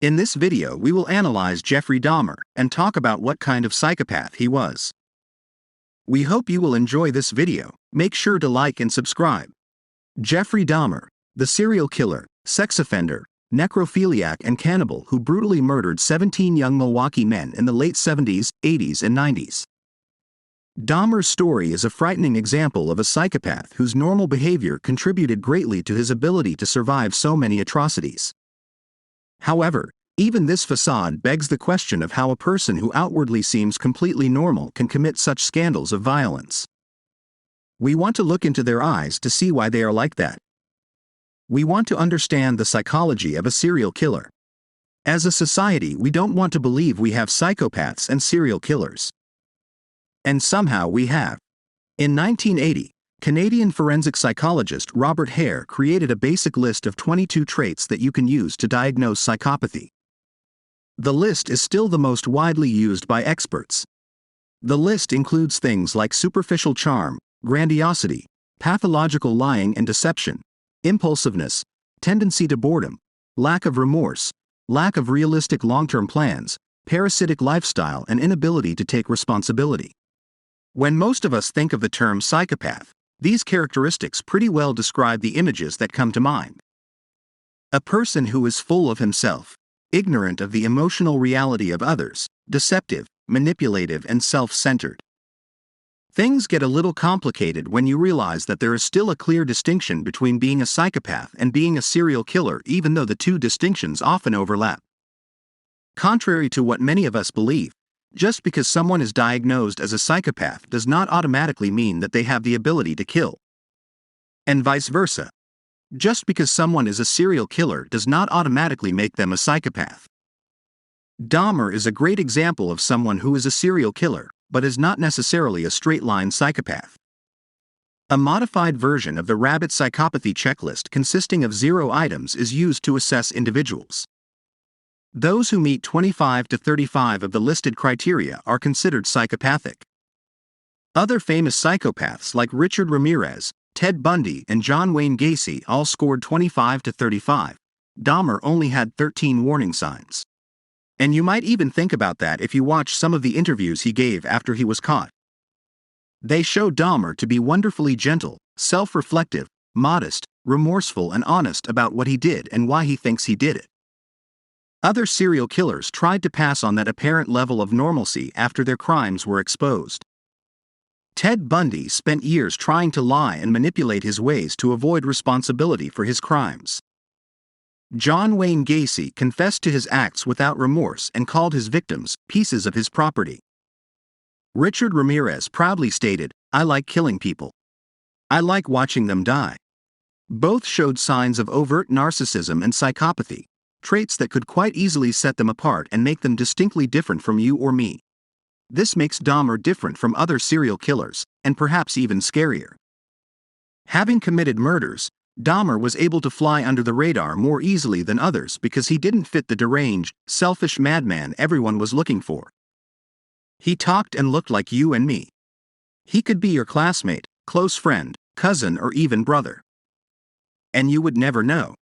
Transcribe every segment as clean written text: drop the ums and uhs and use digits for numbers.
In this video we will analyze Jeffrey Dahmer and talk about what kind of psychopath he was. We hope you will enjoy this video. Make sure to like and subscribe. Jeffrey Dahmer, the serial killer, sex offender, necrophiliac and cannibal who brutally murdered 17 young Milwaukee men in the late 70s, 80s and 90s. Dahmer's story is a frightening example of a psychopath whose normal behavior contributed greatly to his ability to survive so many atrocities. However, even this facade begs the question of how a person who outwardly seems completely normal can commit such scandals of violence. We want to look into their eyes to see why they are like that. We want to understand the psychology of a serial killer. As a society, we don't want to believe we have psychopaths and serial killers. And somehow we have. In 1980, Canadian forensic psychologist Robert Hare created a basic list of 22 traits that you can use to diagnose psychopathy. The list is still the most widely used by experts. The list includes things like superficial charm, grandiosity, pathological lying and deception, impulsiveness, tendency to boredom, lack of remorse, lack of realistic long-term plans, parasitic lifestyle and inability to take responsibility. When most of us think of the term psychopath, these characteristics pretty well describe the images that come to mind. A person who is full of himself, ignorant of the emotional reality of others, deceptive, manipulative and self-centered. Things get a little complicated when you realize that there is still a clear distinction between being a psychopath and being a serial killer, even though the two distinctions often overlap. Contrary to what many of us believe, just because someone is diagnosed as a psychopath does not automatically mean that they have the ability to kill. And vice versa. Just because someone is a serial killer does not automatically make them a psychopath. Dahmer is a great example of someone who is a serial killer, but is not necessarily a straight-line psychopath. A modified version of the rabbit psychopathy checklist consisting of 0 items is used to assess individuals. Those who meet 25 to 35 of the listed criteria are considered psychopathic. Other famous psychopaths like Richard Ramirez, Ted Bundy and John Wayne Gacy all scored 25 to 35. Dahmer only had 13 warning signs. And you might even think about that if you watch some of the interviews he gave after he was caught. They show Dahmer to be wonderfully gentle, self-reflective, modest, remorseful and honest about what he did and why he thinks he did it. Other serial killers tried to pass on that apparent level of normalcy after their crimes were exposed. Ted Bundy spent years trying to lie and manipulate his ways to avoid responsibility for his crimes. John Wayne Gacy confessed to his acts without remorse and called his victims pieces of his property. Richard Ramirez proudly stated, "I like killing people. I like watching them die." Both showed signs of overt narcissism and psychopathy, traits that could quite easily set them apart and make them distinctly different from you or me. This makes Dahmer different from other serial killers, and perhaps even scarier. Having committed murders, Dahmer was able to fly under the radar more easily than others because he didn't fit the deranged, selfish madman everyone was looking for. He talked and looked like you and me. He could be your classmate, close friend, cousin or even brother. And you would never know.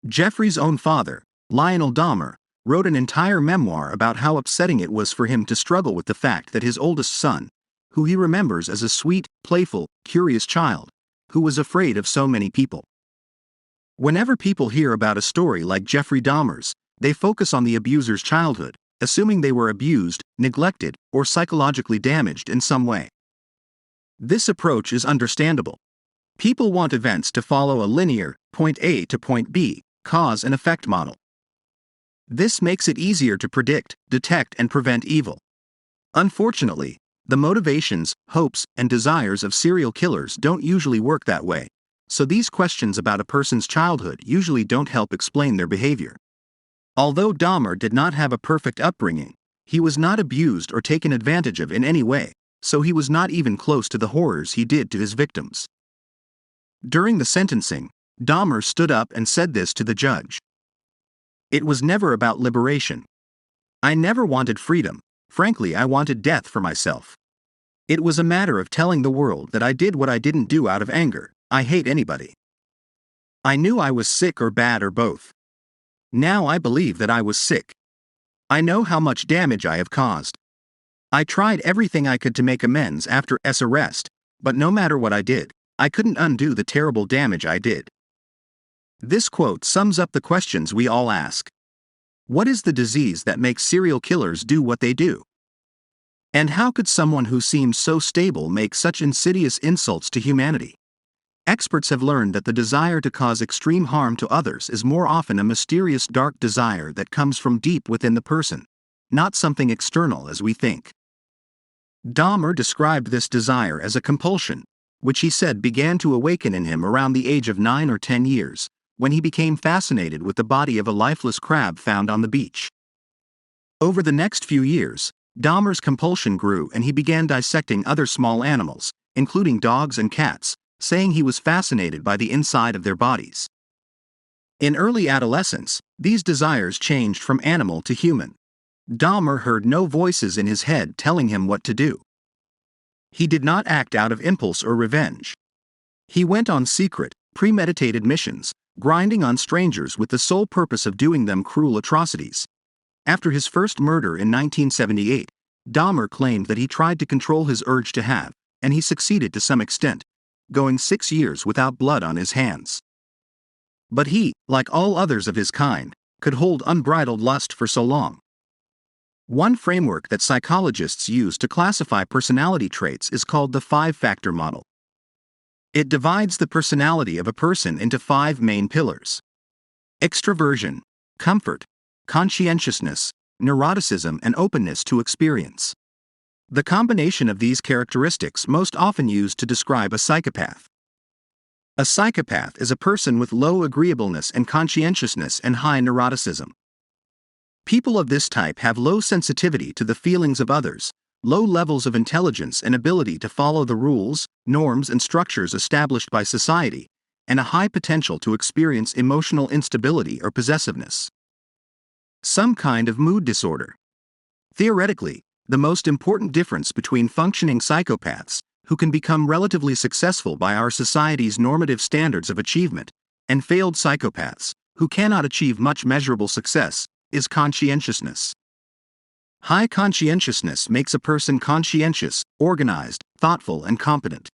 Jeffrey's own father, Lionel Dahmer, wrote an entire memoir about how upsetting it was for him to struggle with the fact that his oldest son, who he remembers as a sweet, playful, curious child, who was afraid of so many people. Whenever people hear about a story like Jeffrey Dahmer's, they focus on the abuser's childhood, assuming they were abused, neglected, or psychologically damaged in some way. This approach is understandable. People want events to follow a linear, point A to point B, cause and effect model. This makes it easier to predict, detect and prevent evil. Unfortunately, the motivations, hopes, and desires of serial killers don't usually work that way, so these questions about a person's childhood usually don't help explain their behavior. Although Dahmer did not have a perfect upbringing, he was not abused or taken advantage of in any way, so he was not even close to the horrors he did to his victims. During the sentencing, Dahmer stood up and said this to the judge. "It was never about liberation. I never wanted freedom. Frankly, I wanted death for myself. It was a matter of telling the world that I did what I didn't do out of anger. I hate anybody. I knew I was sick or bad or both. Now I believe that I was sick. I know how much damage I have caused. I tried everything I could to make amends after his arrest, but no matter what I did, I couldn't undo the terrible damage I did. This quote sums up the questions we all ask. What is the disease that makes serial killers do what they do? And how could someone who seems so stable make such insidious insults to humanity? Experts have learned that the desire to cause extreme harm to others is more often a mysterious dark desire that comes from deep within the person, not something external as we think. Dahmer described this desire as a compulsion, which he said began to awaken in him around the age of 9 or 10 years, when he became fascinated with the body of a lifeless crab found on the beach. Over the next few years, Dahmer's compulsion grew and he began dissecting other small animals, including dogs and cats, saying he was fascinated by the inside of their bodies. In early adolescence, these desires changed from animal to human. Dahmer heard no voices in his head telling him what to do. He did not act out of impulse or revenge. He went on secret, premeditated missions, grinding on strangers with the sole purpose of doing them cruel atrocities. After his first murder in 1978, Dahmer claimed that he tried to control his urge to have, and he succeeded to some extent, going 6 years without blood on his hands. But he, like all others of his kind, could hold unbridled lust for so long. One framework that psychologists use to classify personality traits is called the 5-factor model. It divides the personality of a person into 5 main pillars: extroversion, comfort, conscientiousness, neuroticism, and openness to experience. The combination of these characteristics most often used to describe a psychopath. A psychopath is a person with low agreeableness and conscientiousness and high neuroticism. People of this type have low sensitivity to the feelings of others, low levels of intelligence and ability to follow the rules, norms, and structures established by society, and a high potential to experience emotional instability or possessiveness. Some kind of mood disorder. Theoretically, the most important difference between functioning psychopaths, who can become relatively successful by our society's normative standards of achievement, and failed psychopaths, who cannot achieve much measurable success, is conscientiousness. High conscientiousness makes a person conscientious, organized, thoughtful, and competent.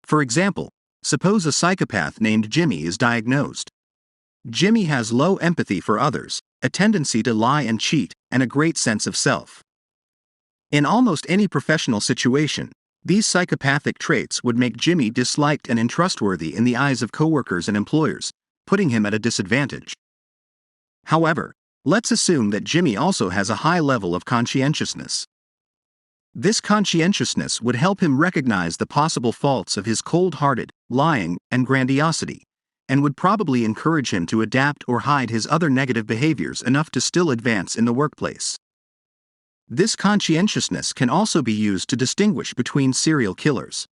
For example, suppose a psychopath named Jimmy is diagnosed. Jimmy has low empathy for others, a tendency to lie and cheat, and a great sense of self. In almost any professional situation, these psychopathic traits would make Jimmy disliked and untrustworthy in the eyes of coworkers and employers, putting him at a disadvantage. However, let's assume that Jimmy also has a high level of conscientiousness. This conscientiousness would help him recognize the possible faults of his cold-hearted, lying, and grandiosity, and would probably encourage him to adapt or hide his other negative behaviors enough to still advance in the workplace. This conscientiousness can also be used to distinguish between serial killers.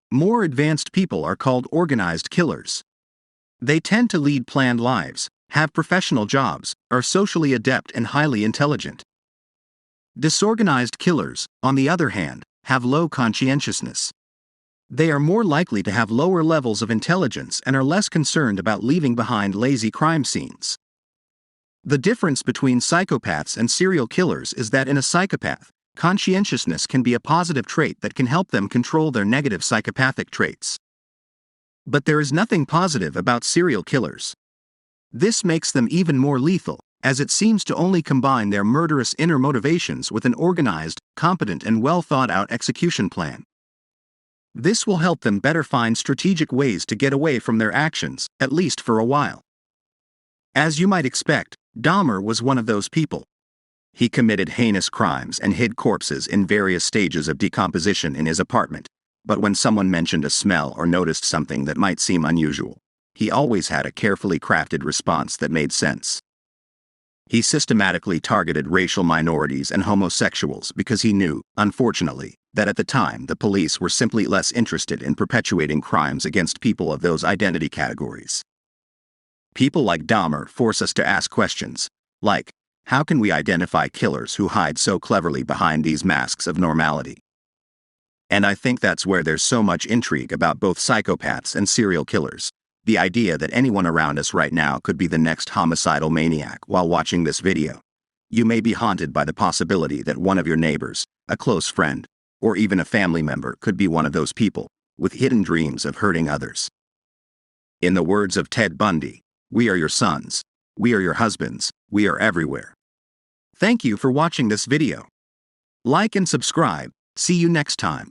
More advanced people are called organized killers. They tend to lead planned lives, have professional jobs, are socially adept and highly intelligent. Disorganized killers, on the other hand, have low conscientiousness. They are more likely to have lower levels of intelligence and are less concerned about leaving behind lazy crime scenes. The difference between psychopaths and serial killers is that in a psychopath, conscientiousness can be a positive trait that can help them control their negative psychopathic traits. But there is nothing positive about serial killers. This makes them even more lethal, as it seems to only combine their murderous inner motivations with an organized, competent, and well-thought-out execution plan. This will help them better find strategic ways to get away from their actions, at least for a while. As you might expect, Dahmer was one of those people. He committed heinous crimes and hid corpses in various stages of decomposition in his apartment, but when someone mentioned a smell or noticed something that might seem unusual, he always had a carefully crafted response that made sense. He systematically targeted racial minorities and homosexuals because he knew, unfortunately, that at the time the police were simply less interested in perpetuating crimes against people of those identity categories. People like Dahmer force us to ask questions, like, how can we identify killers who hide so cleverly behind these masks of normality? And I think that's where there's so much intrigue about both psychopaths and serial killers, The idea that anyone around us right now could be the next homicidal maniac while watching this video. You may be haunted by the possibility that one of your neighbors, a close friend, or even a family member could be one of those people, with hidden dreams of hurting others. In the words of Ted Bundy, we are your sons, we are your husbands, we are everywhere. Thank you for watching this video. Like and subscribe. See you next time.